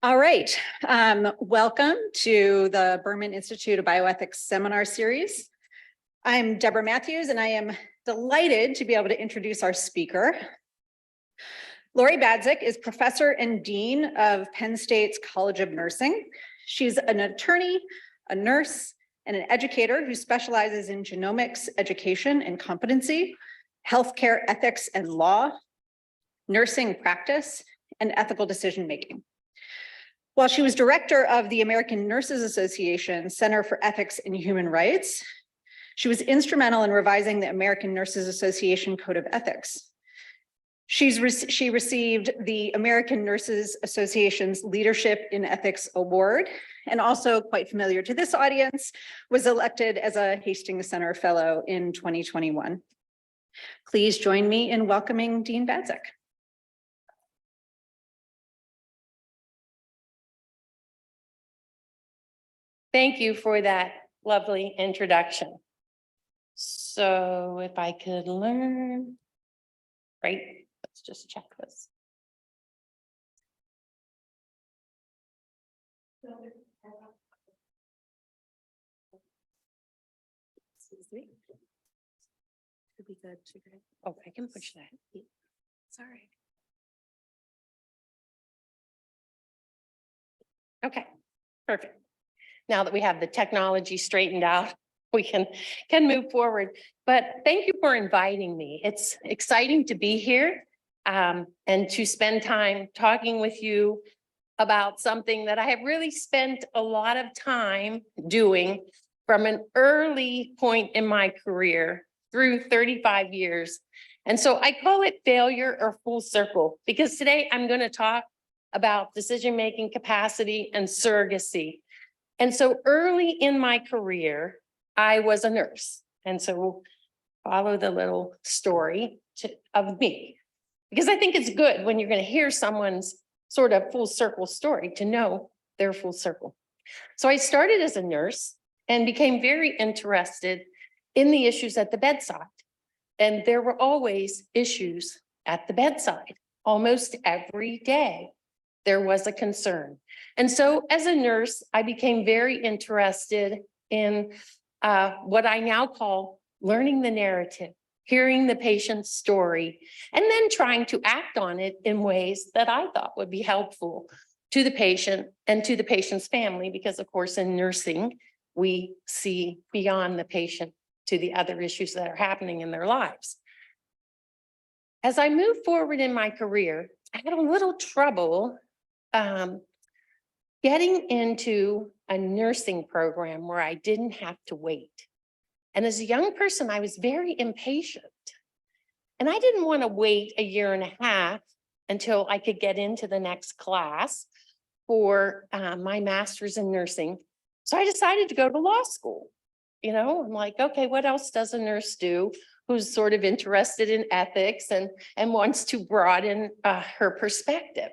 All right, welcome to the Berman Institute of Bioethics seminar series. I'm Deborah Matthews, and I am delighted to be able to introduce our speaker. Laurie Badzek is professor and dean of Penn State's College of Nursing. She's an attorney, a nurse, and an educator who specializes in genomics, education, and competency, healthcare ethics and law, nursing practice, and ethical decision-making. While she was director of the American Nurses Association Center for Ethics and Human Rights, she was instrumental in revising the American Nurses Association Code of Ethics. She received the American Nurses Association's Leadership in Ethics Award, and also quite familiar to this audience, was elected as a Hastings Center Fellow in 2021. Please join me in welcoming Dean Badzek. Thank you for that lovely introduction. So if I could learn, right, let's just check this. Excuse me. Should be good. Oh, I can push that. Sorry. Okay, perfect. Now that we have the technology straightened out, we can move forward. But thank you for inviting me. It's exciting to be here and to spend time talking with you about something that I have really spent a lot of time doing from an early point in my career through 35 years. And so I call it failure or full circle, because today I'm going to talk about decision-making capacity and surrogacy. And so early in my career, I was a nurse. And so we'll follow the little story of me, because I think it's good when you're going to hear someone's sort of full circle story to know their full circle. So I started as a nurse and became very interested in the issues at the bedside. And there were always issues at the bedside. Almost every day, there was a concern. And so as a nurse, I became very interested in what I now call learning the narrative, hearing the patient's story, and then trying to act on it in ways that I thought would be helpful to the patient and to the patient's family, because of course in nursing, we see beyond the patient to the other issues that are happening in their lives. As I moved forward in my career, I had a little trouble getting into a nursing program where I didn't have to wait. And as a young person, I was very impatient. And I didn't want to wait a year and a half until I could get into the next class for my master's in nursing. So I decided to go to law school. You know, I'm like, okay, what else does a nurse do who's sort of interested in ethics and wants to broaden her perspective?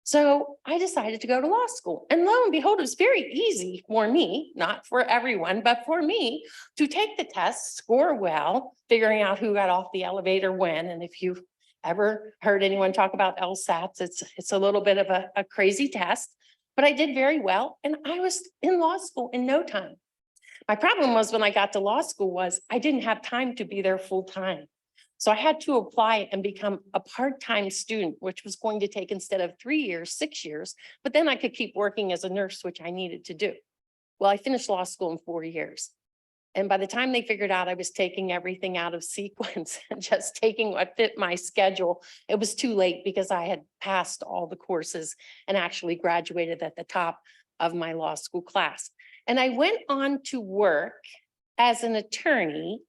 So I decided to go to law school, and lo and behold, it was very easy for me, not for everyone, but for me to take the test, score well, figuring out who got off the elevator when. And if you've ever heard anyone talk about LSATs, it's a little bit of a crazy test, but I did very well. And I was in law school in no time. My problem was when I got to law school was I didn't have time to be there full time. So I had to apply and become a part-time student, which was going to take, instead of 3 years, 6 years, but then I could keep working as a nurse, which I needed to do. Well, I finished law school in 4 years. And by the time they figured out I was taking everything out of sequence and just taking what fit my schedule, it was too late, because I had passed all the courses and actually graduated at the top of my law school class. And I went on to work as an attorney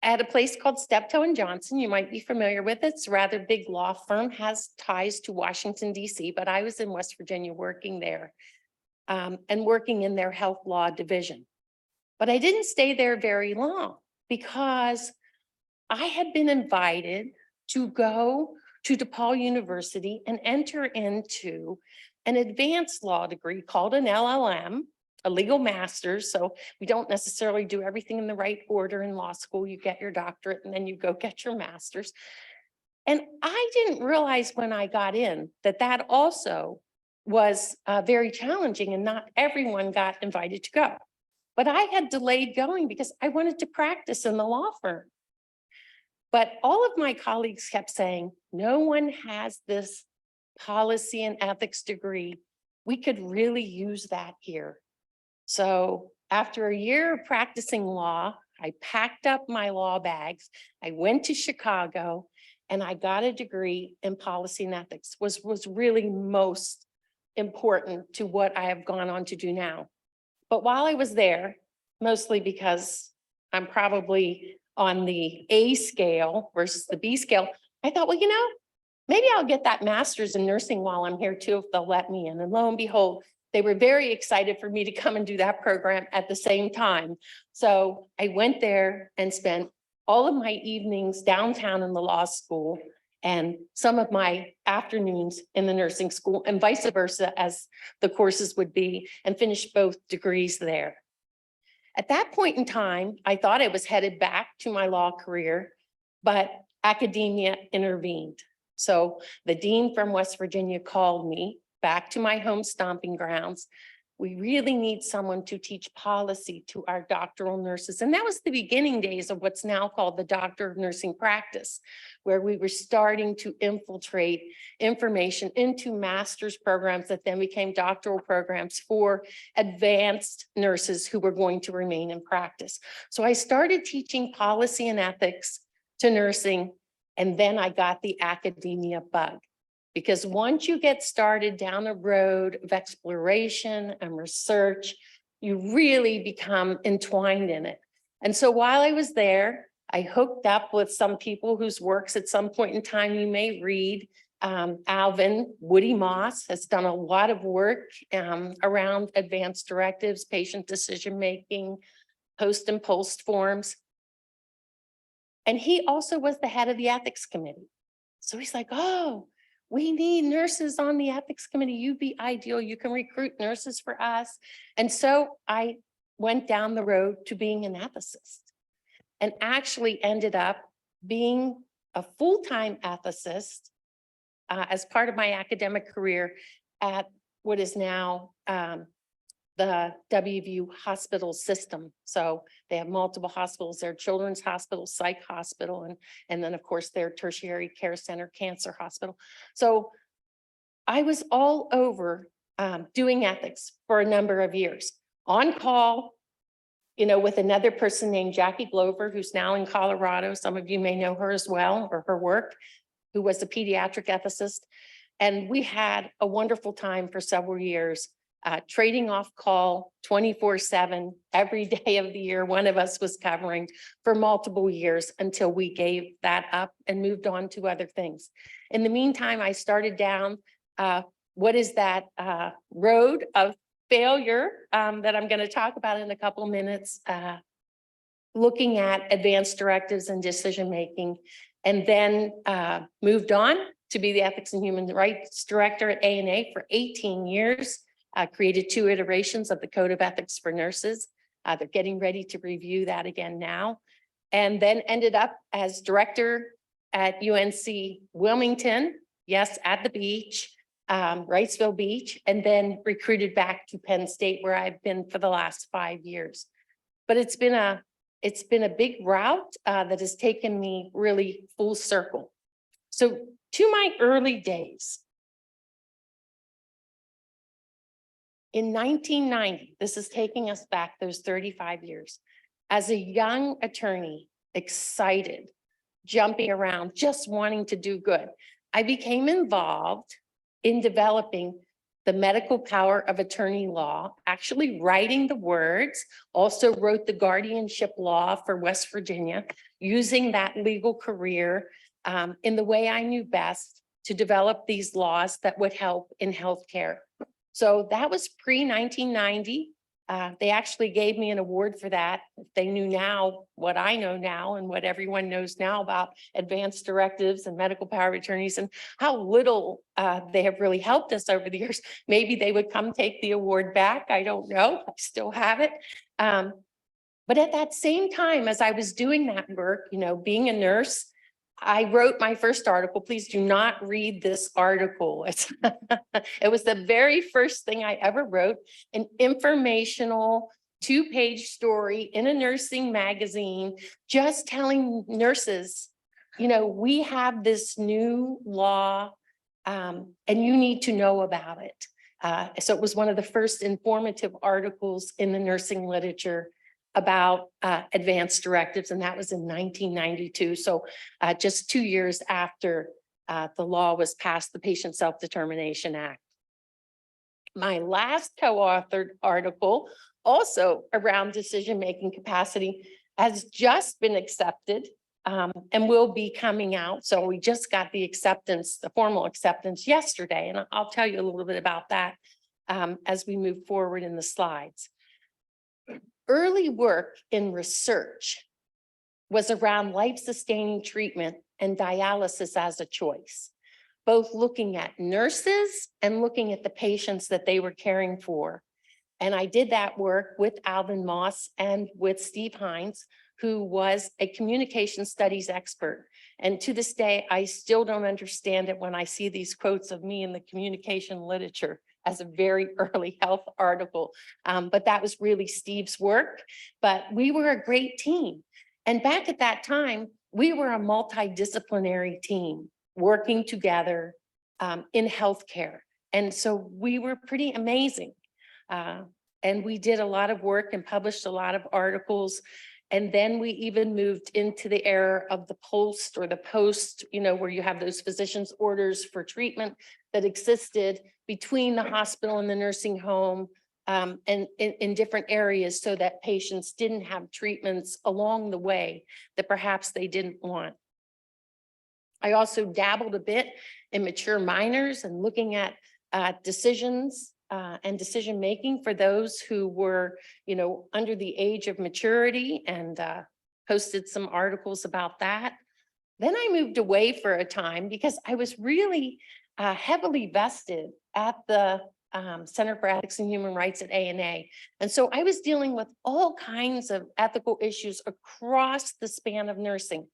at a place called Steptoe and Johnson. You might be familiar with it. It's a rather big law firm, has ties to Washington, D.C., but I was in West Virginia working there and working in their health law division. But I didn't stay there very long, because I had been invited to go to DePaul University and enter into an advanced law degree called an LLM, a legal master's. So we don't necessarily do everything in the right order in law school. You get your doctorate and then you go get your master's. And I didn't realize when I got in that that also was very challenging and not everyone got invited to go. But I had delayed going because I wanted to practice in the law firm. But all of my colleagues kept saying, no one has this policy and ethics degree. We could really use that here. So after a year of practicing law, I packed up my law bags. I went to Chicago and I got a degree in policy and ethics, was really most important to what I have gone on to do now. But while I was there, mostly because I'm probably on the A scale versus the B scale, I thought, well, maybe I'll get that master's in nursing while I'm here too, if they'll let me in. And lo and behold, they were very excited for me to come and do that program at the same time. So I went there and spent all of my evenings downtown in the law school and some of my afternoons in the nursing school and vice versa as the courses would be, and finished both degrees there. At that point in time, I thought I was headed back to my law career, but academia intervened. So the dean from West Virginia called me back to my home stomping grounds. We really need someone to teach policy to our doctoral nurses. And that was the beginning days of what's now called the Doctor of Nursing practice, where we were starting to infiltrate information into master's programs that then became doctoral programs for advanced nurses who were going to remain in practice. So I started teaching policy and ethics to nursing, and then I got the academia bug. Because once you get started down a road of exploration and research, you really become entwined in it. And so while I was there, I hooked up with some people whose works at some point in time you may read. Alvin Woody Moss has done a lot of work around advanced directives, patient decision-making, post and post forms. And he also was the head of the ethics committee. So he's like, oh, we need nurses on the ethics committee. You'd be ideal. You can recruit nurses for us. And so I went down the road to being an ethicist and actually ended up being a full-time ethicist as part of my academic career at what is now the WVU hospital system. So they have multiple hospitals, their children's hospital, psych hospital, and then of course their tertiary care center, cancer hospital. So I was all over doing ethics for a number of years, on call, with another person named Jackie Glover, who's now in Colorado. Some of you may know her as well, or her work, who was a pediatric ethicist. And we had a wonderful time for several years. Trading off call 24/7 every day of the year. One of us was covering for multiple years until we gave that up and moved on to other things. In the meantime, I started down what is that road of failure that I'm going to talk about in a couple of minutes, looking at advanced directives and decision making, and then moved on to be the Ethics and Human Rights Director at ANA for 18 years. Created 2 iterations of the Code of Ethics for Nurses. They're getting ready to review that again now. And then ended up as director at UNC Wilmington, yes, at the beach, Wrightsville Beach, and then recruited back to Penn State, where I've been for the last 5 years. But it's been a big route that has taken me really full circle. So to my early days, in 1990, this is taking us back those 35 years, as a young attorney, excited, jumping around, just wanting to do good, I became involved in developing the medical power of attorney law, actually writing the words, also wrote the guardianship law for West Virginia, using that legal career in the way I knew best to develop these laws that would help in healthcare. So that was pre-1990. They actually gave me an award for that. If they knew now what I know now and what everyone knows now about advanced directives and medical power of attorneys and how little they have really helped us over the years, maybe they would come take the award back. I don't know. I still have it. But at that same time, as I was doing that work, being a nurse, I wrote my first article. Please do not read this article. It was the very first thing I ever wrote, an informational 2-page story in a nursing magazine, just telling nurses, we have this new law, and you need to know about it. So it was one of the first informative articles in the nursing literature about advanced directives, and that was in 1992. So just 2 years after the law was passed, the Patient Self-Determination Act. My last co-authored article, also around decision-making capacity, has just been accepted and will be coming out. So we just got the acceptance, the formal acceptance yesterday, and I'll tell you a little bit about that as we move forward in the slides. Early work in research was around life-sustaining treatment and dialysis as a choice, both looking at nurses and looking at the patients that they were caring for. And I did that work with Alvin Moss and with Steve Hines, who was a communication studies expert. And to this day, I still don't understand it when I see these quotes of me in the communication literature as a very early health article. But that was really Steve's work. But we were a great team. And back at that time, we were a multidisciplinary team working together in healthcare. And so we were pretty amazing. And we did a lot of work and published a lot of articles. And then we even moved into the era of the post, where you have those physician's orders for treatment that existed between the hospital and the nursing home, and in different areas, so that patients didn't have treatments along the way that perhaps they didn't want. I also dabbled a bit in mature minors and looking at decisions and decision-making for those who were, under the age of maturity, and posted some articles about that. Then I moved away for a time because I was really heavily vested at the Center for Ethics and Human Rights at ANA. And so I was dealing with all kinds of ethical issues across the span of nursing.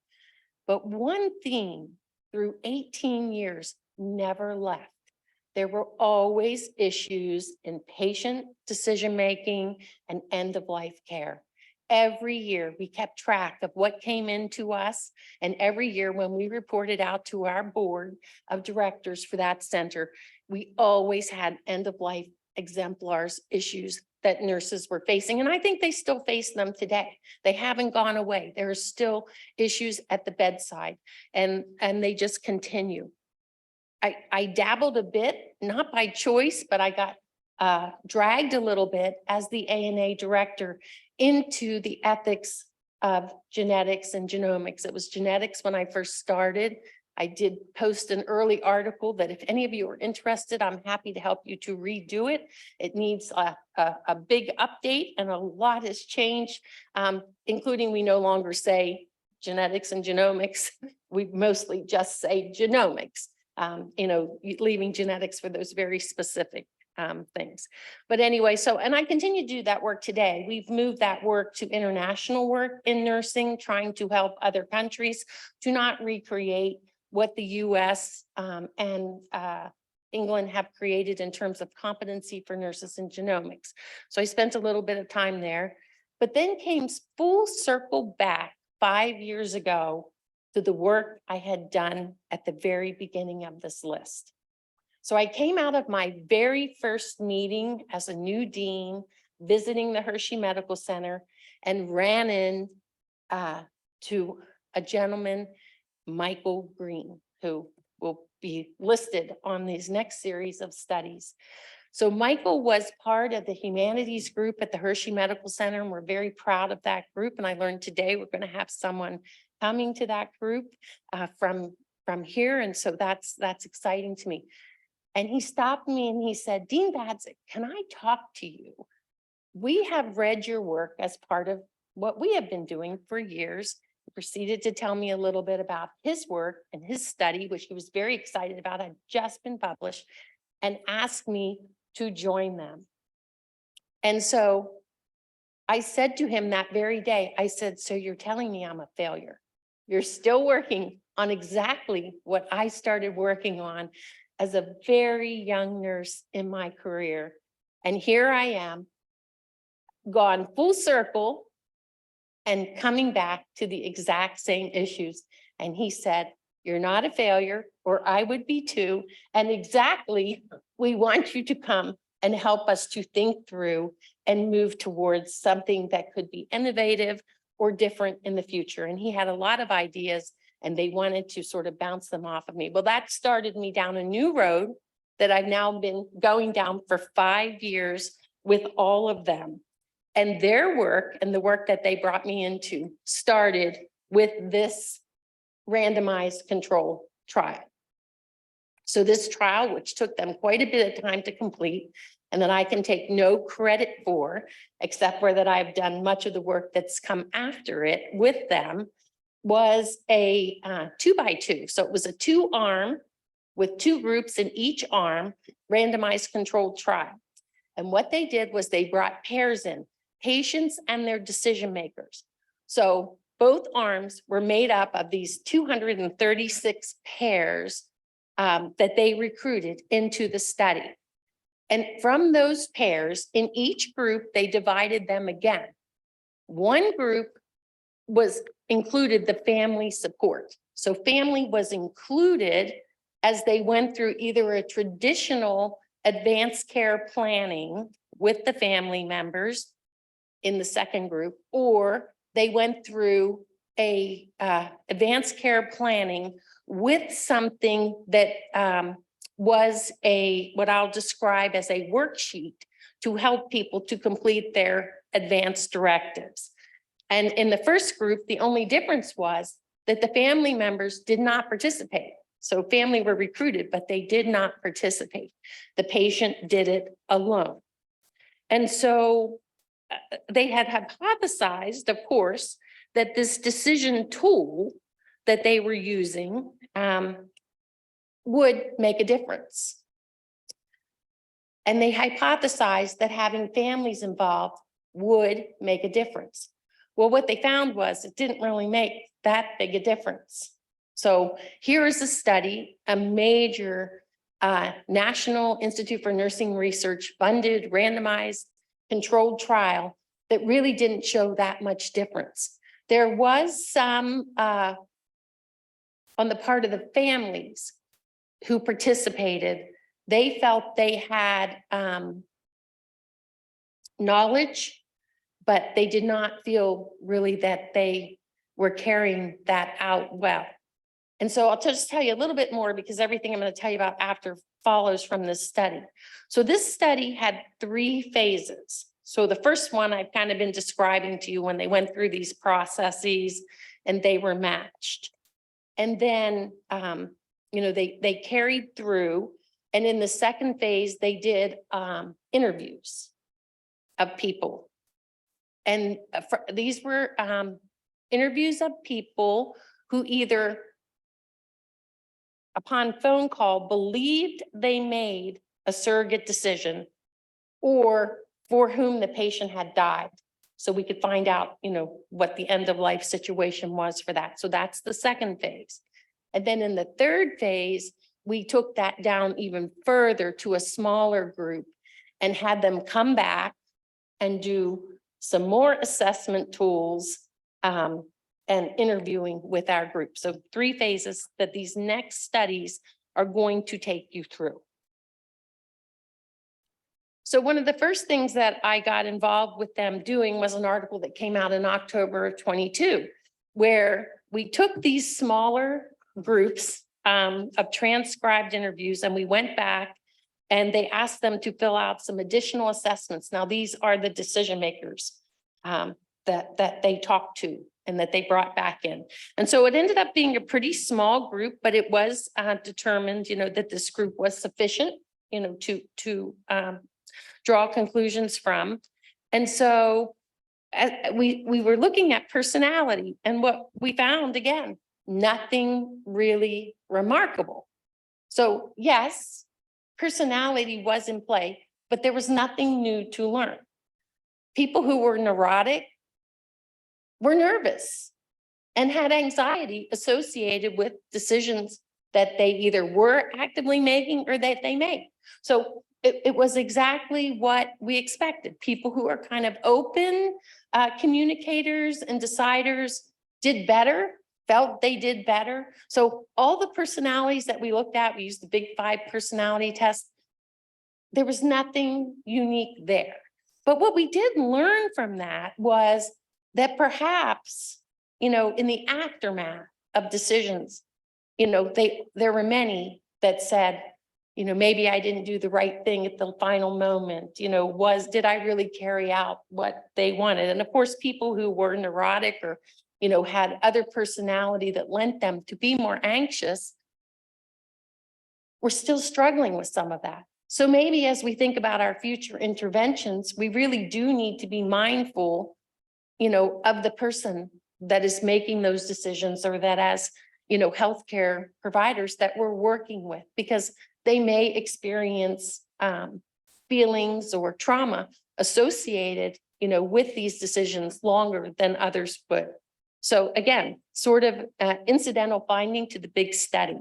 But one theme through 18 years never left. There were always issues in patient decision-making and end-of-life care. Every year we kept track of what came into us. And every year when we reported out to our board of directors for that center, we always had end-of-life exemplars issues that nurses were facing. And I think they still face them today. They haven't gone away. There are still issues at the bedside, and they just continue. I dabbled a bit, not by choice, but I got dragged a little bit as the ANA director into the ethics of genetics and genomics. It was genetics when I first started. I did post an early article that if any of you are interested, I'm happy to help you to redo it. It needs a big update, and a lot has changed, including we no longer say genetics and genomics. We mostly just say genomics. Leaving genetics for those very specific things. But anyway, and I continue to do that work today. We've moved that work to international work in nursing, trying to help other countries to not recreate what the US and England have created in terms of competency for nurses in genomics. So I spent a little bit of time there, but then came full circle back 5 years ago to the work I had done at the very beginning of this list. So I came out of my very first meeting as a new dean, visiting the Hershey Medical Center, and ran in to a gentleman, Michael Green, who will be listed on these next series of studies. So Michael was part of the humanities group at the Hershey Medical Center, and we're very proud of that group. And I learned today we're going to have someone coming to that group from here. And so that's exciting to me. And he stopped me and he said, Dean Badzek, can I talk to you? We have read your work as part of what we have been doing for years. He proceeded to tell me a little bit about his work and his study, which he was very excited about, had just been published, and asked me to join them. And so I said to him that very day, I said, so you're telling me I'm a failure? You're still working on exactly what I started working on as a very young nurse in my career. And here I am, gone full circle and coming back to the exact same issues. And he said, you're not a failure, or I would be too. And exactly, we want you to come and help us to think through and move towards something that could be innovative or different in the future. And he had a lot of ideas and they wanted to sort of bounce them off of me. Well, that started me down a new road that I've now been going down for 5 years with all of them. And their work and the work that they brought me into started with this randomized control trial. So this trial, which took them quite a bit of time to complete, and that I can take no credit for, except for that I've done much of the work that's come after it with them, was a 2x2. So it was a 2-arm with 2 groups in each arm, randomized controlled trial. And what they did was they brought pairs in, patients and their decision makers. So both arms were made up of these 236 pairs that they recruited into the study. And from those pairs, in each group, they divided them again. One group was included the family support. So family was included as they went through either a traditional advanced care planning with the family members in the second group, or they went through a advanced care planning with something that was what I'll describe as a worksheet to help people to complete their advanced directives. And in the first group, the only difference was that the family members did not participate. So family were recruited, but they did not participate. The patient did it alone. And so they had hypothesized, of course, that this decision tool that they were using would make a difference. And they hypothesized that having families involved would make a difference. Well, what they found was it didn't really make that big a difference. So here is a study, a major National Institute for Nursing Research funded randomized controlled trial that really didn't show that much difference. There was some on the part of the families who participated. They felt they had knowledge, but they did not feel really that they were carrying that out well. And so I'll just tell you a little bit more, because everything I'm going to tell you about after follows from this study. So this study had 3 phases. So the first one I've kind of been describing to you when they went through these processes and they were matched. And then, they carried through. And in the second phase, they did interviews of people. And these were interviews of people who either upon phone call believed they made a surrogate decision, or for whom the patient had died. So we could find out, what the end of life situation was for that. So that's the second phase. And then in the third phase, we took that down even further to a smaller group and had them come back and do some more assessment tools and interviewing with our group. So 3 phases that these next studies are going to take you through. So one of the first things that I got involved with them doing was an article that came out in October of 22, where we took these smaller groups of transcribed interviews and we went back and they asked them to fill out some additional assessments. Now, these are the decision makers that they talked to and that they brought back in. And so it ended up being a pretty small group, but it was determined, that this group was sufficient, to draw conclusions from. And so we were looking at personality, and what we found, again, nothing really remarkable. So yes, personality was in play, but there was nothing new to learn. People who were neurotic were nervous. and had anxiety associated with decisions that they either were actively making or that they made. So it was exactly what we expected. People who are kind of open communicators and deciders did better, felt they did better. So all the personalities that we looked at, we used the Big 5 personality test. There was nothing unique there. But what we did learn from that was that perhaps, in the aftermath of decisions, there were many that said, maybe I didn't do the right thing at the final moment, did I really carry out what they wanted? And of course, people who were neurotic or, had other personality that lent them to be more anxious were still struggling with some of that. So maybe as we think about our future interventions, we really do need to be mindful, of the person that is making those decisions, or that as, healthcare providers that we're working with, because they may experience feelings or trauma associated, with these decisions longer than others would. So again, sort of incidental finding to the big study.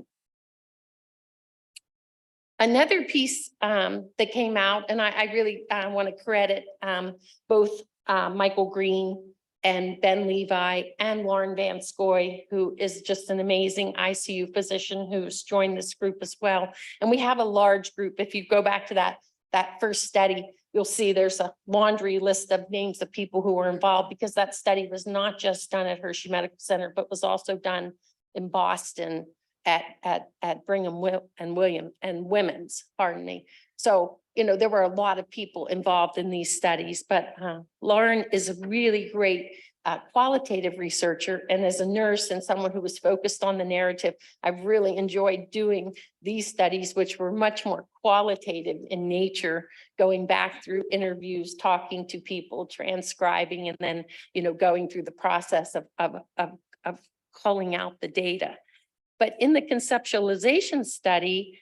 Another piece that came out, and I really want to credit both Michael Green and Ben Levi and Lauren Van Scoy, who is just an amazing ICU physician who's joined this group as well. And we have a large group. If you go back to that first study, you'll see there's a laundry list of names of people who were involved, because that study was not just done at Hershey Medical Center, but was also done in Boston at Brigham and Women's, pardon me. So, there were a lot of people involved in these studies, but Lauren is a really great qualitative researcher. And as a nurse and someone who was focused on the narrative, I've really enjoyed doing these studies, which were much more qualitative in nature, going back through interviews, talking to people, transcribing, and then, going through the process of culling out the data. But in the conceptualization study,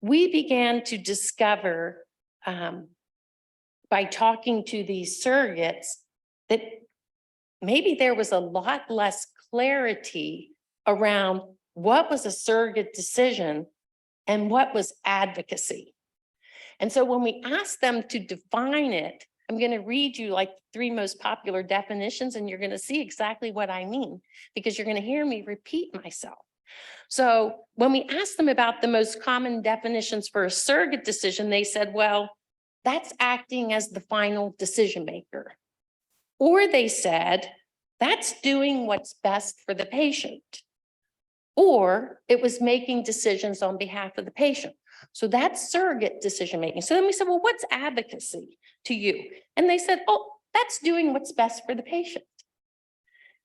we began to discover by talking to these surrogates that maybe there was a lot less clarity around what was a surrogate decision and what was advocacy. And so when we asked them to define it, I'm going to read you like the 3 most popular definitions, and you're going to see exactly what I mean, because you're going to hear me repeat myself. So when we asked them about the most common definitions for a surrogate decision, they said, well, that's acting as the final decision maker. Or they said, that's doing what's best for the patient. Or it was making decisions on behalf of the patient. So that's surrogate decision making. So then we said, well, what's advocacy to you? And they said, oh, that's doing what's best for the patient.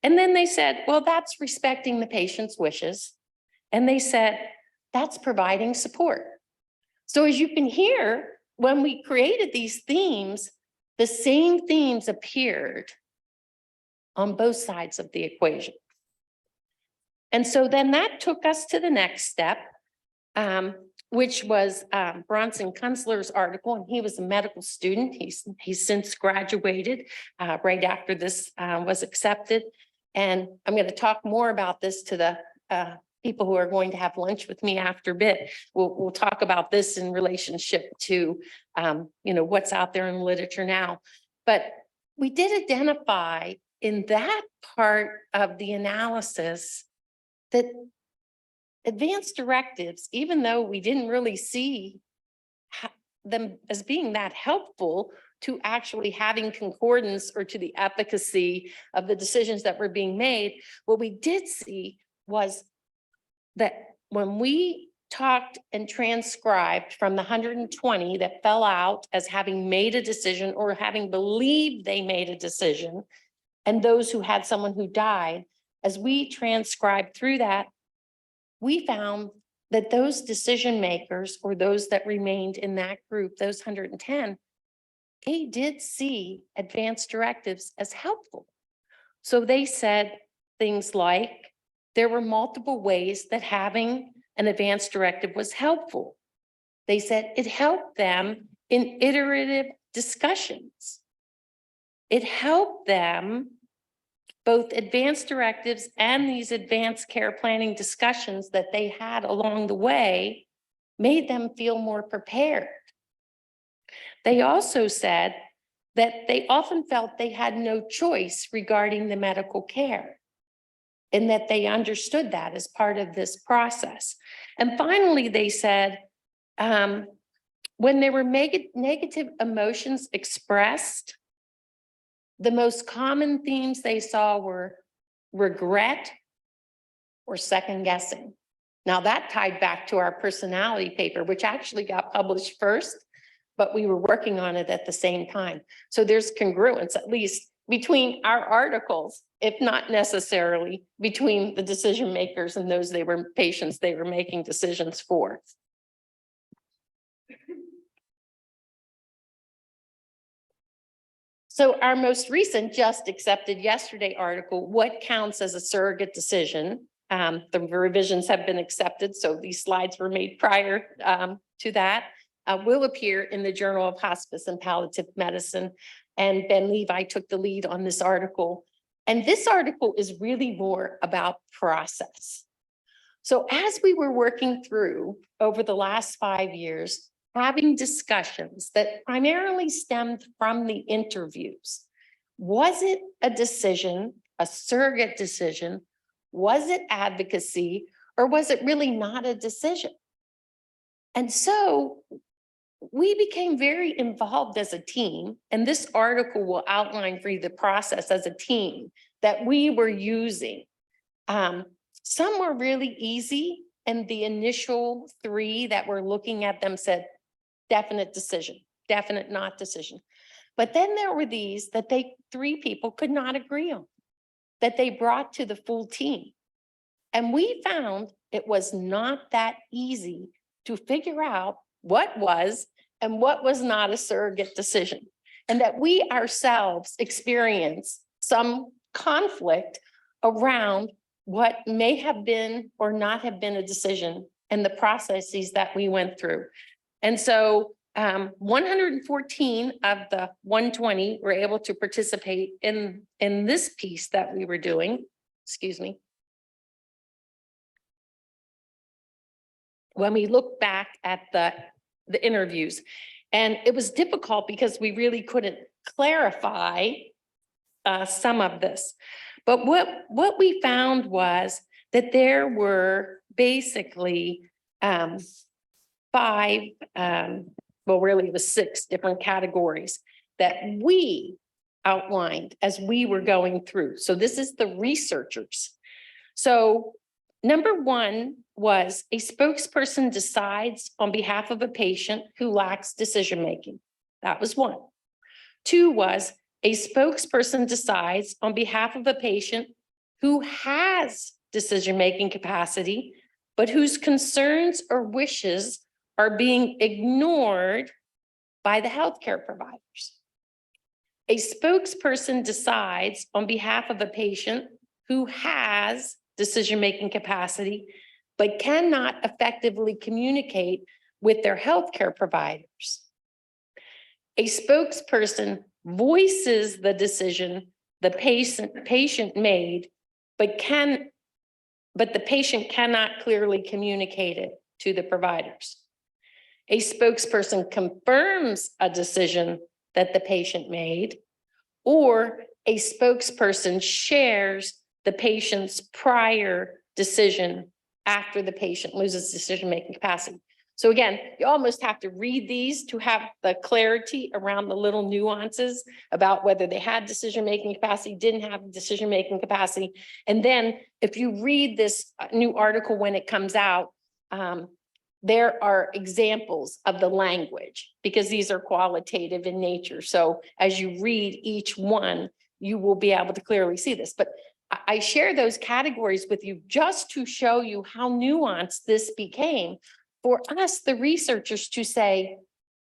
And then they said, well, that's respecting the patient's wishes. And they said, that's providing support. So as you can hear, when we created these themes, the same themes appeared on both sides of the equation. And so then that took us to the next step, which was Bronson Kunzler's article, and he was a medical student. He's since graduated right after this was accepted. And I'm going to talk more about this to the people who are going to have lunch with me after a bit. We'll talk about this in relationship to, what's out there in the literature now. But we did identify in that part of the analysis that advanced directives, even though we didn't really see them as being that helpful to actually having concordance or to the efficacy of the decisions that were being made, what we did see was that when we talked and transcribed from the 120 that fell out as having made a decision or having believed they made a decision, and those who had someone who died, as we transcribed through that, we found that those decision makers, or those that remained in that group, those 110, they did see advanced directives as helpful. So they said things like, there were multiple ways that having an advanced directive was helpful. They said it helped them in iterative discussions. It helped them both advanced directives and these advanced care planning discussions that they had along the way made them feel more prepared. They also said that they often felt they had no choice regarding the medical care, and that they understood that as part of this process. And finally, they said, when there were negative emotions expressed, the most common themes they saw were regret or second guessing. Now that tied back to our personality paper, which actually got published first, but we were working on it at the same time. So there's congruence, at least between our articles, if not necessarily between the decision makers and those patients they were making decisions for. So our most recent, just accepted yesterday article, what counts as a surrogate decision? The revisions have been accepted, so these slides were made prior to that, will appear in the Journal of Hospice and Palliative Medicine. And Ben Levi took the lead on this article. And this article is really more about process. So as we were working through over the last 5 years, having discussions that primarily stemmed from the interviews, was it a decision, a surrogate decision? Was it advocacy, or was it really not a decision? And so we became very involved as a team, and this article will outline for you the process as a team that we were using. Some were really easy, and the initial 3 that were looking at them said, definite decision, definite not decision. But then there were these that 3 people could not agree on, that they brought to the full team. And we found it was not that easy to figure out what was and what was not a surrogate decision, and that we ourselves experienced some conflict around what may have been or not have been a decision and the processes that we went through. And so 114 of the 120 were able to participate in this piece that we were doing. Excuse me. When we look back at the interviews, and it was difficult because we really couldn't clarify some of this. But what we found was that there were basically 5, well, really it was 6 different categories that we outlined as we were going through. So this is the researchers. So number 1 was a spokesperson decides on behalf of a patient who lacks decision-making. That was 1. 2 was a spokesperson decides on behalf of a patient who has decision-making capacity, but whose concerns or wishes are being ignored by the healthcare providers. A spokesperson decides on behalf of a patient who has decision-making capacity, but cannot effectively communicate with their healthcare providers. A spokesperson voices the decision the patient made, but the patient cannot clearly communicate it to the providers. A spokesperson confirms a decision that the patient made, or a spokesperson shares the patient's prior decision after the patient loses decision-making capacity. So again, you almost have to read these to have the clarity around the little nuances about whether they had decision-making capacity, didn't have decision-making capacity. And then if you read this new article when it comes out, there are examples of the language because these are qualitative in nature. So as you read each one, you will be able to clearly see this. But I share those categories with you just to show you how nuanced this became for us, the researchers, to say,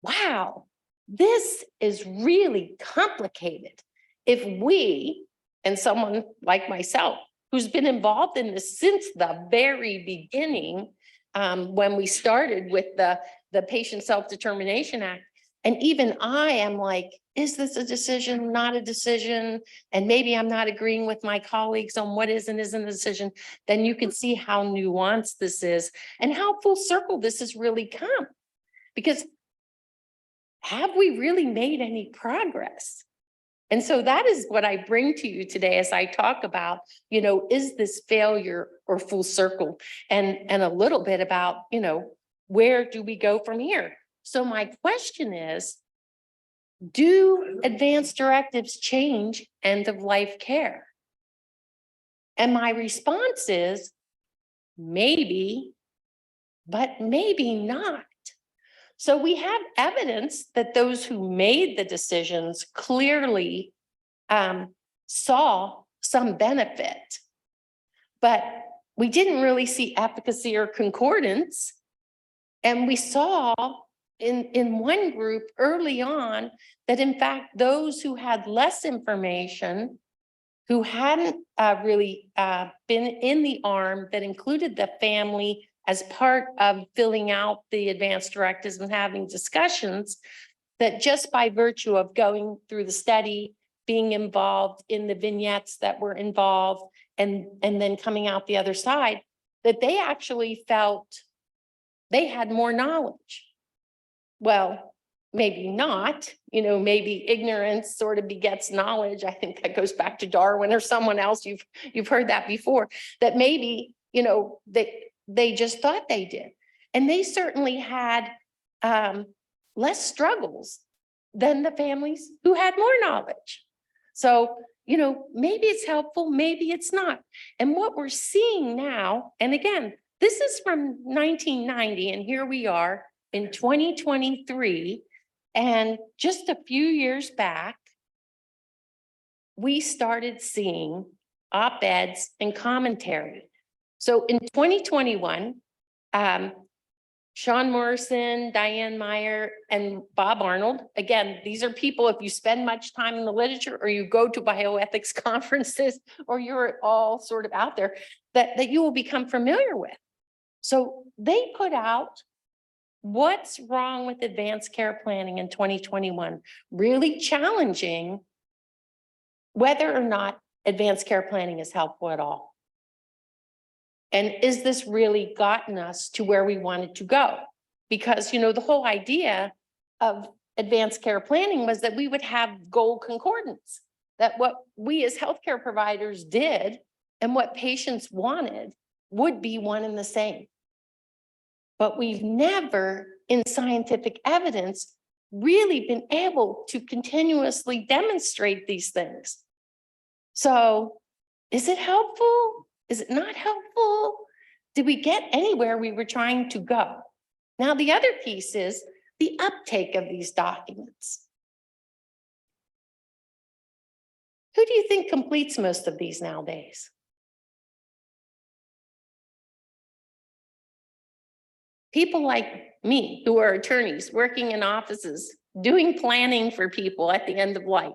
wow, this is really complicated. If we, and someone like myself, who's been involved in this since the very beginning, when we started with the Patient Self-Determination Act, And even I am like, is this a decision, not a decision? And maybe I'm not agreeing with my colleagues on what is and isn't a decision. Then you can see how nuanced this is and how full circle this has really come. Because have we really made any progress? And so that is what I bring to you today as I talk about, is this failure or full circle? And a little bit about, where do we go from here? So my question is, do advance directives change end of life care? And my response is maybe, but maybe not. So we have evidence that those who made the decisions clearly saw some benefit, but we didn't really see efficacy or concordance. And we saw in one group early on that in fact, those who had less information, who hadn't really been in the arm that included the family as part of filling out the advance directives and having discussions, that just by virtue of going through the study, being involved in the vignettes that were involved, and then coming out the other side, that they actually felt they had more knowledge. Well, maybe not, maybe ignorance sort of begets knowledge. I think that goes back to Darwin or someone else. You've heard that before, that maybe, they just thought they did. And they certainly had less struggles than the families who had more knowledge. So, maybe it's helpful, maybe it's not. And what we're seeing now, and again, this is from 1990, and here we are in 2023, and just a few years back, we started seeing op-eds and commentary. So in 2021, Sean Morrison, Diane Meyer, and Bob Arnold, again, these are people, if you spend much time in the literature or you go to bioethics conferences or you're all sort of out there, that you will become familiar with. So they put out what's wrong with advanced care planning in 2021, really challenging whether or not advanced care planning is helpful at all. And is this really gotten us to where we wanted to go? Because, the whole idea of advanced care planning was that we would have goal concordance, that what we as healthcare providers did and what patients wanted would be one and the same. But we've never, in scientific evidence, really been able to continuously demonstrate these things. So is it helpful? Is it not helpful? Did we get anywhere we were trying to go? Now, the other piece is the uptake of these documents. Who do you think completes most of these nowadays? People like me, who are attorneys working in offices, doing planning for people at the end of life.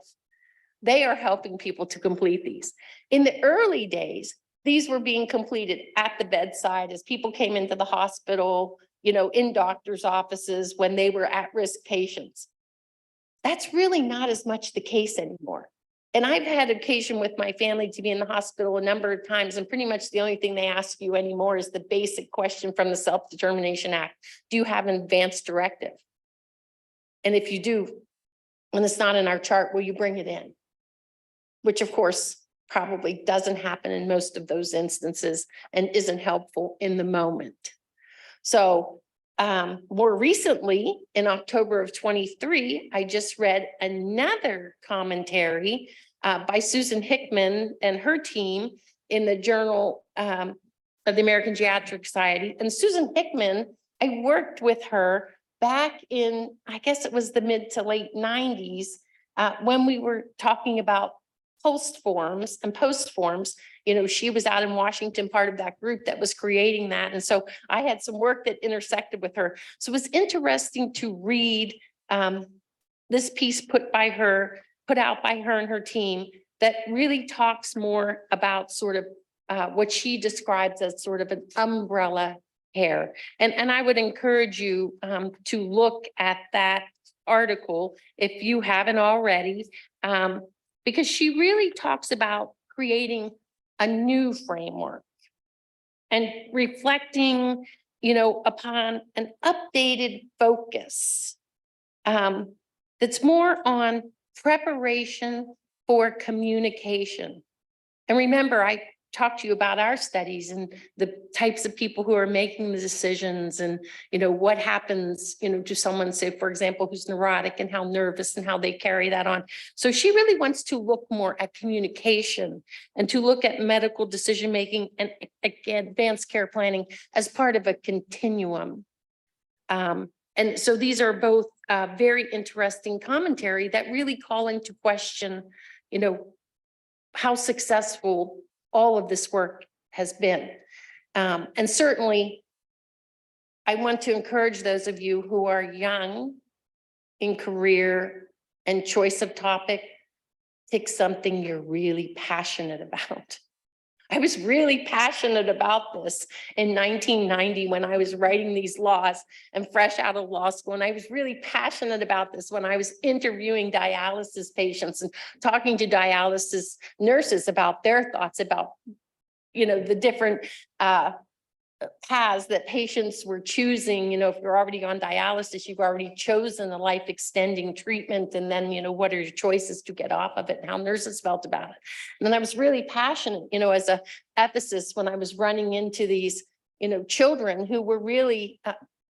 They are helping people to complete these. In the early days, these were being completed at the bedside as people came into the hospital, in doctors' offices when they were at-risk patients. That's really not as much the case anymore. And I've had occasion with my family to be in the hospital a number of times, and pretty much the only thing they ask you anymore is the basic question from the Self-Determination Act. Do you have an advance directive? And if you do, and it's not in our chart, will you bring it in? Which of course probably doesn't happen in most of those instances and isn't helpful in the moment. So more recently, in October of 23, I just read another commentary by Susan Hickman and her team in the Journal of the American Geriatric Society. And Susan Hickman, I worked with her back in, I guess it was the mid to late 90s, when we were talking about post forms and post forms. She was out in Washington, part of that group that was creating that. And so I had some work that intersected with her. So it was interesting to read this piece put out by her and her team that really talks more about sort of what she describes as sort of an umbrella care. And I would encourage you to look at that article if you haven't already, because she really talks about creating a new framework and reflecting, upon an updated focus that's more on preparation for communication. And remember, I talked to you about our studies and the types of people who are making the decisions and, what happens, to someone, say, for example, who's neurotic and how nervous and how they carry that on. So she really wants to look more at communication and to look at medical decision-making and advanced care planning as part of a continuum. And so these are both very interesting commentary that really call into question, how successful all of this work has been. And certainly, I want to encourage those of you who are young in career and choice of topic, pick something you're really passionate about. I was really passionate about this in 1990 when I was writing these laws and fresh out of law school. And I was really passionate about this when I was interviewing dialysis patients and talking to dialysis nurses about their thoughts about, the different paths that patients were choosing. If you're already on dialysis, you've already chosen a life extending treatment. And then, what are your choices to get off of it and how nurses felt about it. And then I was really passionate, as a ethicist when I was running into these, children who were really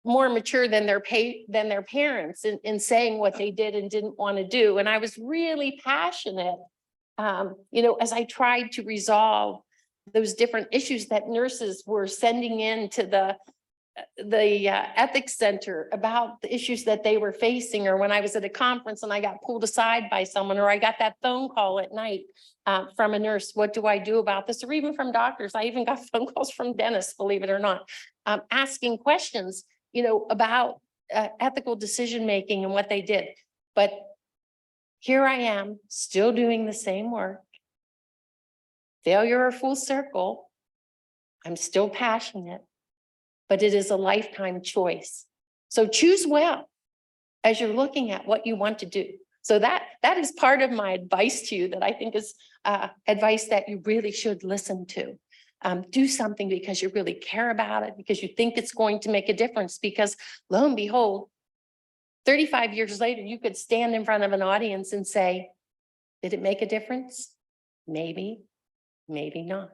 more mature than their parents in saying what they did and didn't want to do. And I was really passionate, as I tried to resolve those different issues that nurses were sending in to the ethics center about the issues that they were facing, or when I was at a conference and I got pulled aside by someone, or I got that phone call at night from a nurse, what do I do about this? Or even from doctors. I even got phone calls from dentists, believe it or not, asking questions, about ethical decision-making and what they did. But here I am still doing the same work. Failure or full circle, I'm still passionate, but it is a lifetime choice. So choose well as you're looking at what you want to do. So that is part of my advice to you that I think is advice that you really should listen to. Do something because you really care about it, because you think it's going to make a difference, because lo and behold, 35 years later, you could stand in front of an audience and say, did it make a difference? Maybe. Maybe not.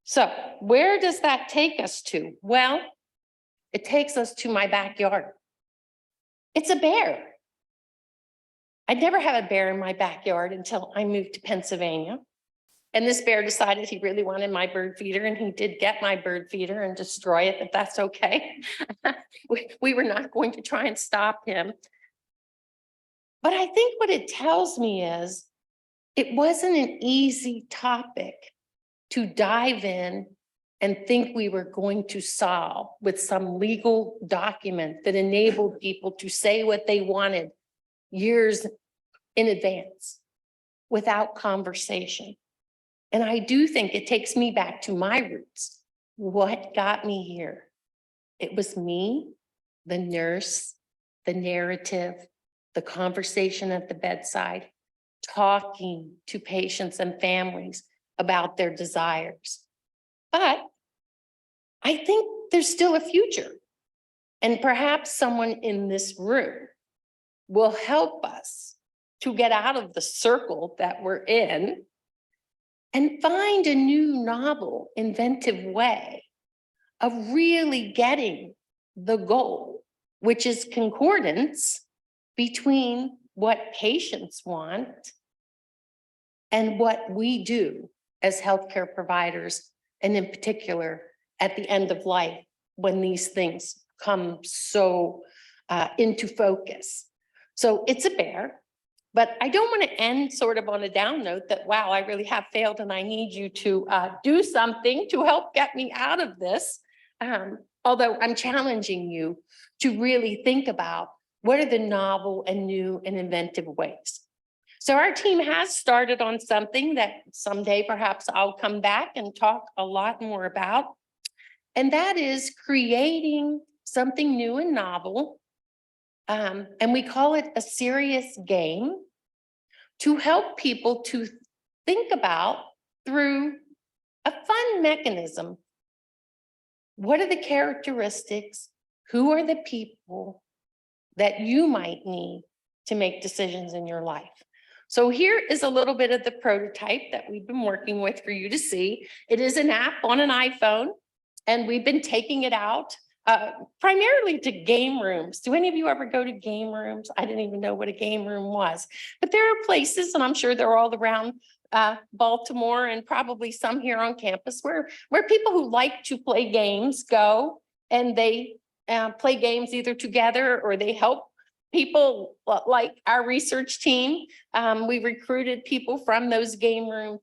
So where does that take us to? Well, it takes us to my backyard. It's a bear. I'd never had a bear in my backyard until I moved to Pennsylvania. And this bear decided he really wanted my bird feeder, and he did get my bird feeder and destroy it, but that's okay. we were not going to try and stop him. But I think what it tells me is it wasn't an easy topic to dive in and think we were going to solve with some legal document that enabled people to say what they wanted years in advance without conversation. And I do think it takes me back to my roots. What got me here? It was me, the nurse, the narrative, the conversation at the bedside, talking to patients and families about their desires. But I think there's still a future. And perhaps someone in this room will help us to get out of the circle that we're in and find a new, novel, inventive way of really getting the goal, which is concordance between what patients want and what we do as healthcare providers, and in particular at the end of life when these things come so into focus. So it's a bear, but I don't want to end sort of on a down note that, wow, I really have failed and I need you to do something to help get me out of this. Although I'm challenging you to really think about what are the novel and new and inventive ways. So our team has started on something that someday perhaps I'll come back and talk a lot more about. And that is creating something new and novel And we call it a serious game to help people to think about through a fun mechanism. What are the characteristics? Who are the people that you might need to make decisions in your life? So here is a little bit of the prototype that we've been working with for you to see. It is an app on an iPhone, and we've been taking it out primarily to game rooms. Do any of you ever go to game rooms? I didn't even know what a game room was, but there are places, and I'm sure they're all around Baltimore and probably some here on campus where people who like to play games go, and they play games either together or they help people like our research team. We recruited people from those game rooms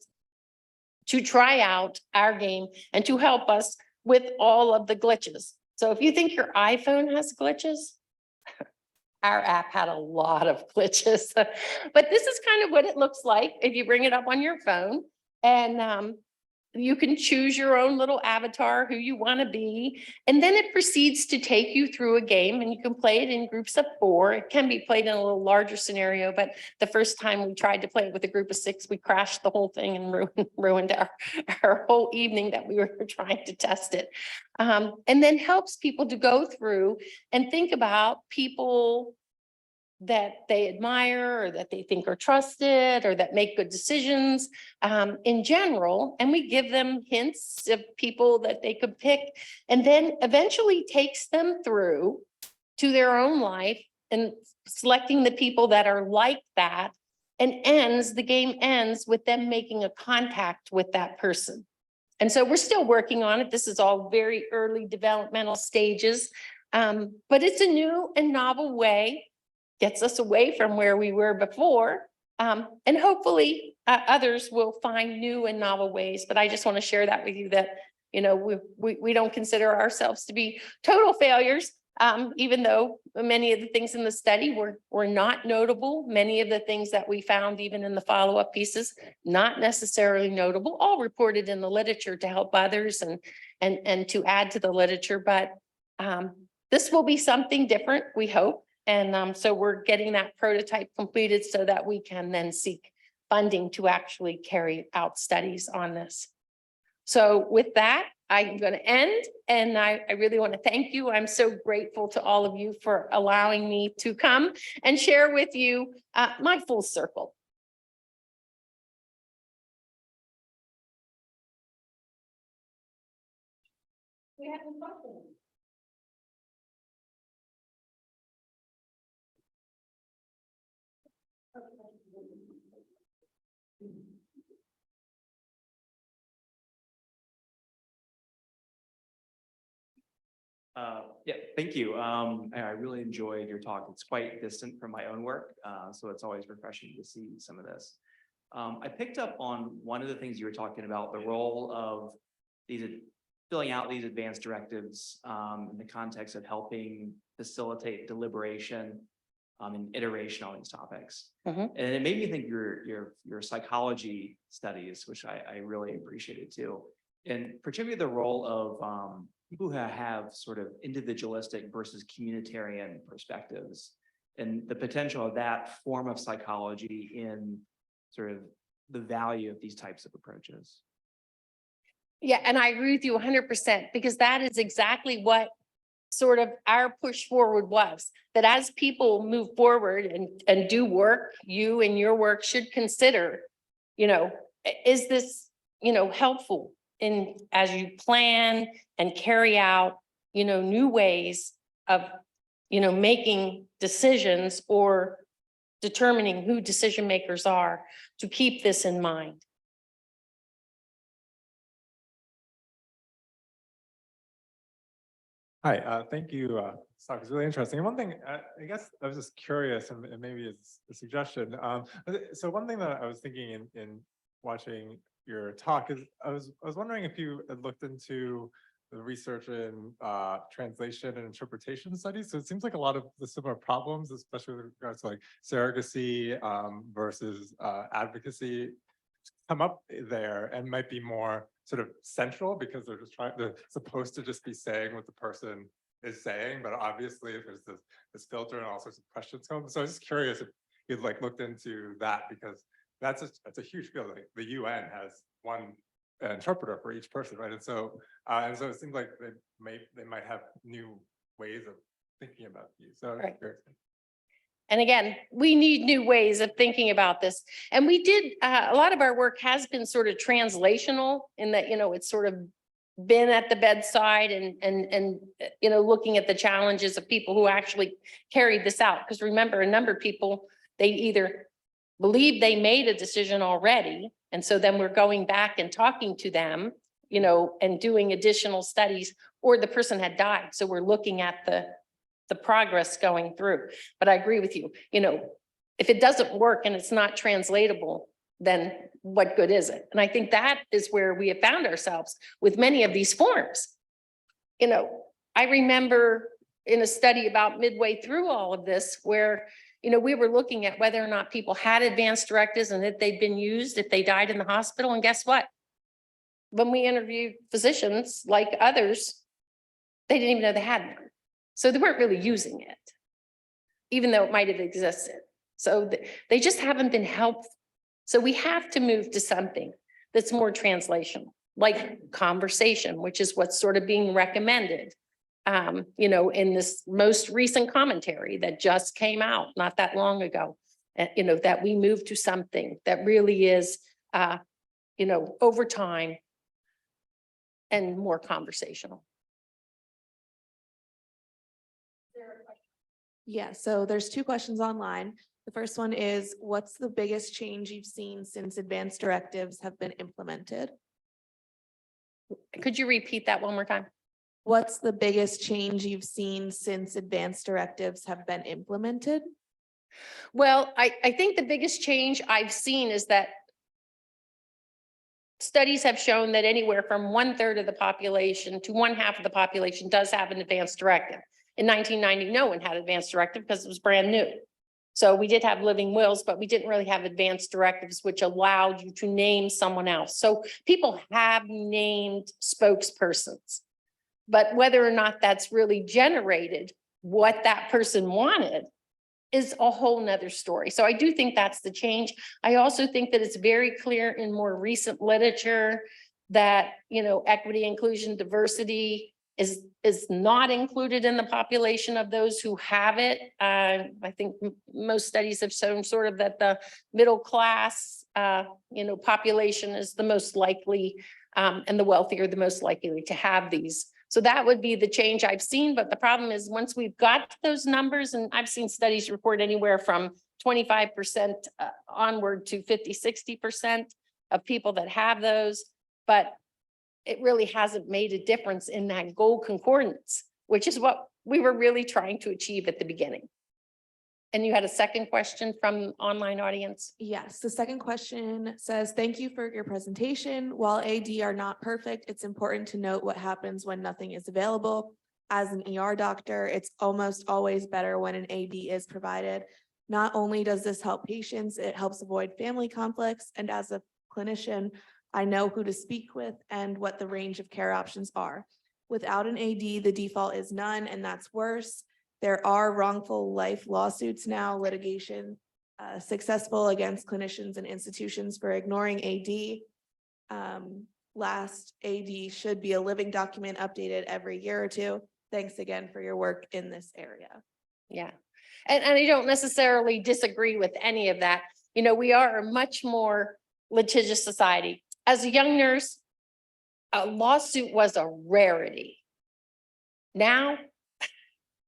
to try out our game and to help us with all of the glitches. So if you think your iPhone has glitches, our app had a lot of glitches, but this is kind of what it looks like if you bring it up on your phone, and you can choose your own little avatar, who you want to be, and then it proceeds to take you through a game, and you can play it in groups of 4. It can be played in a little larger scenario, but the first time we tried to play it with a group of 6, we crashed the whole thing and ruined our whole evening that we were trying to test it. And then helps people to go through and think about people that they admire or that they think are trusted or that make good decisions in general. And we give them hints of people that they could pick, and then eventually takes them through to their own life and selecting the people that are like that, and the game ends with them making a contact with that person. And so we're still working on it. This is all very early developmental stages, but it's a new and novel way, gets us away from where we were before. And hopefully others will find new and novel ways. But I just want to share that with you, that, you know, we don't consider ourselves to be total failures, even though many of the things in the study were not notable. Many of the things that we found, even in the follow-up pieces, not necessarily notable, all reported in the literature to help others and to add to the literature. But this will be something different, we hope. And so we're getting that prototype completed so that we can then seek funding to actually carry out studies on this. So with that, I'm going to end, and I really want to thank you. I'm so grateful to all of you for allowing me to come and share with you my full circle. We have a question. Yeah, thank you. I really enjoyed your talk. It's quite distant from my own work, so it's always refreshing to see some of this. I picked up on one of the things you were talking about, the role of these filling out these advanced directives in the context of helping facilitate deliberation and iteration on these topics. And it made me think your psychology studies, which I really appreciated too, and particularly the role of people who have sort of individualistic versus communitarian perspectives, and the potential of that form of psychology in sort of the value of these types of approaches. Yeah, and I agree with you 100%, because that is exactly what sort of our push forward was, that as people move forward and do work, you and your work should consider, you know, is this, you know, helpful in as you plan and carry out, you know, new ways of, you know, making decisions or determining who decision makers are, to keep this in mind. Hi, thank you. This talk is really interesting. And one thing, I guess I was just curious, and maybe it's a suggestion. So one thing that I was thinking in watching your talk is I was wondering if you had looked into the research in translation and interpretation studies. So it seems like a lot of the similar problems, especially with regards to like surrogacy versus advocacy, come up there and might be more sort of central, because they're supposed to just be saying what the person is saying, but obviously there's this filter and all sorts of questions come. So I was just curious if you'd like looked into that, because that's a huge field. Like the UN has one interpreter for each person, right? And so it seems like they might have new ways of thinking about these. So Right. curious. And again, we need new ways of thinking about this. And we did, a lot of our work has been sort of translational in that, it's sort of been at the bedside and looking at the challenges of people who actually carried this out. Because remember, a number of people, they either believe they made a decision already. And so then we're going back and talking to them, and doing additional studies, or the person had died. So we're looking at the progress going through. But I agree with you, if it doesn't work and it's not translatable, then what good is it? And I think that is where we have found ourselves with many of these forms. I remember in a study about midway through all of this where, we were looking at whether or not people had advanced directives and that they'd been used if they died in the hospital. And guess what? When we interviewed physicians like others, they didn't even know they had one. So they weren't really using it, even though it might have existed. So they just haven't been helpful. So we have to move to something that's more translational, like conversation, which is what's sort of being recommended, in this most recent commentary that just came out not that long ago, that we move to something that really is, over time and more conversational. Yeah, so there's two questions online. The first one is, what's the biggest change you've seen since advanced directives have been implemented? Could you repeat that one more time? What's the biggest change you've seen since advanced directives have been implemented? Well, I think the biggest change I've seen is that studies have shown that anywhere from 1/3 of the population to 1/2 of the population does have an advanced directive. In 1990, no one had advanced directive because it was brand new. So we did have living wills, but we didn't really have advanced directives, which allowed you to name someone else. So people have named spokespersons, but whether or not that's really generated what that person wanted is a whole nother story. So I do think that's the change. I also think that it's very clear in more recent literature that, equity, inclusion, diversity is not included in the population of those who have it. I think most studies have shown sort of that the middle class, population is the most likely, and the wealthier, the most likely to have these. So that would be the change I've seen. But the problem is once we've got those numbers, and I've seen studies report anywhere from 25% onward to 50, 60% of people that have those, but it really hasn't made a difference in that goal concordance, which is what we were really trying to achieve at the beginning. And you had a second question from online audience? Yes, the second question says, thank you for your presentation. While AD are not perfect, it's important to note what happens when nothing is available. As an ER doctor, it's almost always better when an AD is provided. Not only does this help patients, it helps avoid family conflicts. And as a clinician, I know who to speak with and what the range of care options are. Without an AD, the default is none, and that's worse. There are wrongful life lawsuits now, litigation successful against clinicians and institutions for ignoring AD. Last AD should be a living document updated every year or two. Thanks again for your work in this area. Yeah, and I don't necessarily disagree with any of that. We are a much more litigious society. As a young nurse, a lawsuit was a rarity. Now,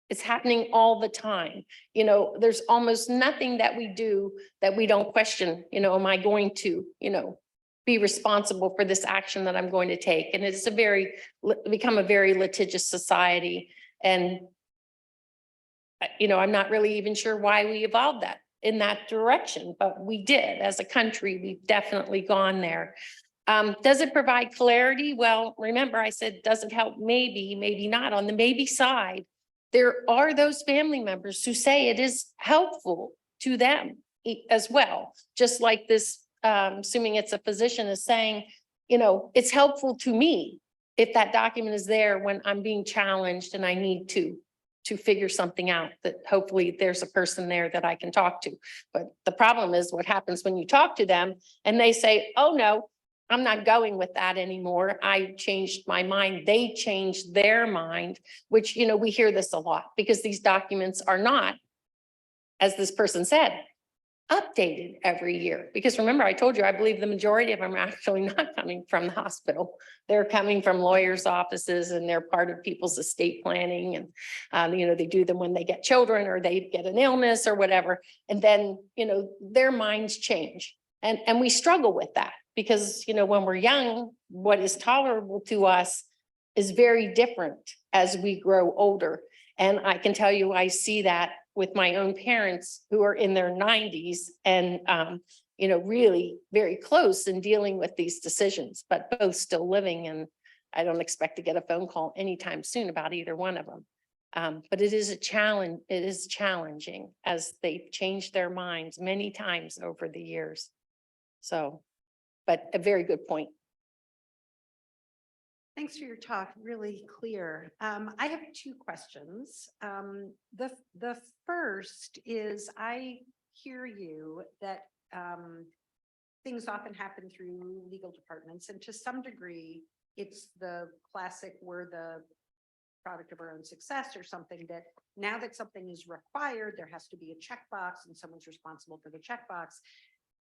it's happening all the time. There's almost nothing that we do that we don't question, am I going to, be responsible for this action that I'm going to take? And it's become a very litigious society. And, I'm not really even sure why we evolved that in that direction, but we did. As a country, we've definitely gone there. Does it provide clarity? Well, remember I said, does it help? Maybe, maybe not. On the maybe side, there are those family members who say it is helpful to them as well. Just like this, assuming it's a physician, is saying, it's helpful to me if that document is there when I'm being challenged and I need to figure something out, that hopefully there's a person there that I can talk to. But the problem is what happens when you talk to them and they say, oh, no, I'm not going with that anymore. I changed my mind. They changed their mind, which, you know, we hear this a lot because these documents are not, as this person said, updated every year. Because remember, I told you, I believe the majority of them are actually not coming from the hospital. They're coming from lawyers' offices and they're part of people's estate planning. And, you know, they do them when they get children or they get an illness or whatever. And then, you know, their minds change. And we struggle with that because, you know, when we're young, what is tolerable to us is very different as we grow older. And I can tell you, I see that with my own parents who are in their 90s and, you know, really very close in dealing with these decisions, but both still living. And I don't expect to get a phone call anytime soon about either one of them. But it is a challenge. It is challenging as they've changed their minds many times over the years. So, but a very good point. Thanks for your talk, really clear. I have two questions. The first is I hear you that things often happen through legal departments, and to some degree, it's the classic we're the product of our own success or something, that now that something is required, there has to be a checkbox and someone's responsible for the checkbox.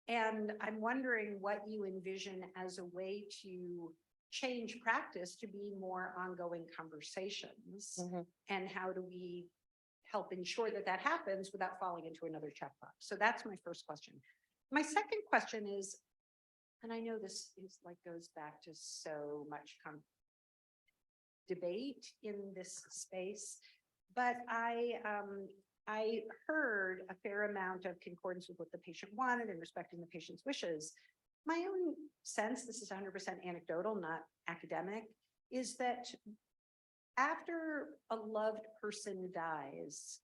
And I'm wondering what you envision as a way to change practice to be more ongoing conversations, and how do we help ensure that that happens without falling into another checkbox? So that's my first question. My second question is, and I know this is like goes back to so much debate in this space, but I heard a fair amount of concordance with what the patient wanted and respecting the patient's wishes. My own sense, this is 100% anecdotal, not academic, is that after a loved person dies,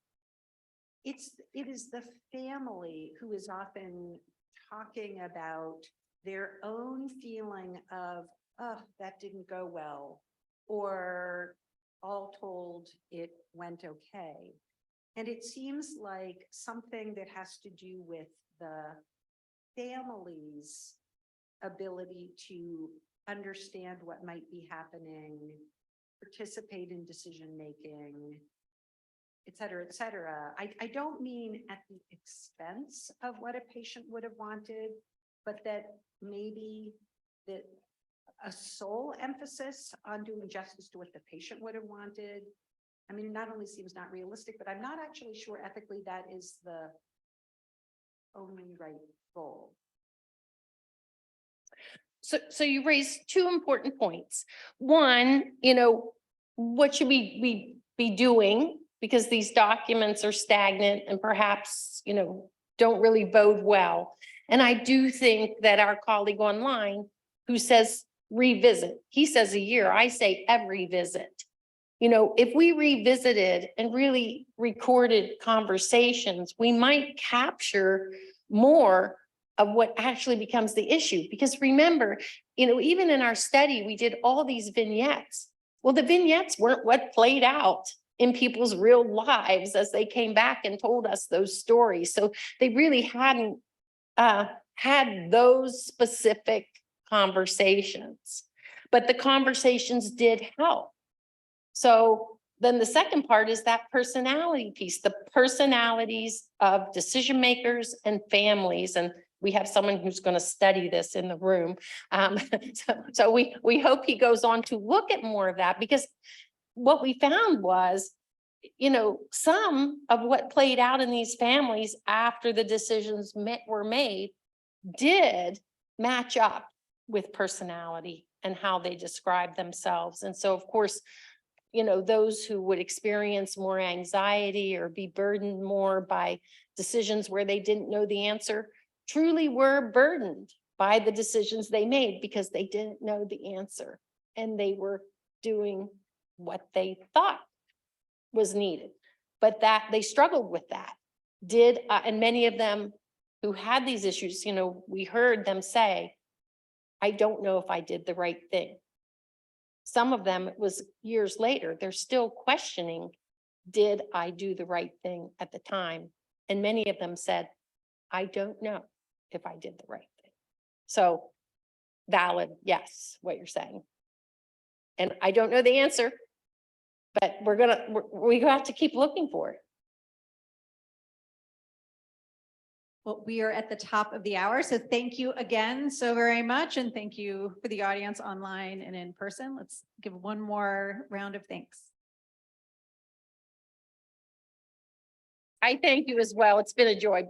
it is the family who is often talking about their own feeling of, oh, that didn't go well, or all told, it went okay. And it seems like something that has to do with the family's ability to understand what might be happening, participate in decision-making, et cetera, et cetera. I don't mean at the expense of what a patient would have wanted, but that maybe that a sole emphasis on doing justice to what the patient would have wanted. I mean, it not only seems not realistic, but I'm not actually sure ethically that is the only right goal. So you raised two important points. One, you know, what should we be doing? Because these documents are stagnant and perhaps, you know, don't really bode well. And I do think that our colleague online who says revisit, he says a year, I say every visit. You know, if we revisited and really recorded conversations, we might capture more of what actually becomes the issue. Because remember, you know, even in our study, we did all these vignettes. Well, the vignettes weren't what played out in people's real lives as they came back and told us those stories. So they really hadn't had those specific conversations, but the conversations did help. So then the second part is that personality piece, the personalities of decision makers and families. And we have someone who's going to study this in the room. So we hope he goes on to look at more of that, because what we found was, you know, some of what played out in these families after the decisions were made did match up with personality and how they describe themselves. And so, of course, you know, those who would experience more anxiety or be burdened more by decisions where they didn't know the answer truly were burdened by the decisions they made because they didn't know the answer and they were doing what they thought was needed, but that they struggled with that. And many of them who had these issues, you know, we heard them say, I don't know if I did the right thing. Some of them, it was years later, they're still questioning, did I do the right thing at the time? And many of them said, I don't know if I did the right thing. So valid, yes, what you're saying. And I don't know the answer, but we have to keep looking for it. Well, we are at the top of the hour, so thank you again so very much, and thank you for the audience online and in person. Let's give one more round of thanks. I thank you as well. It's been a joy.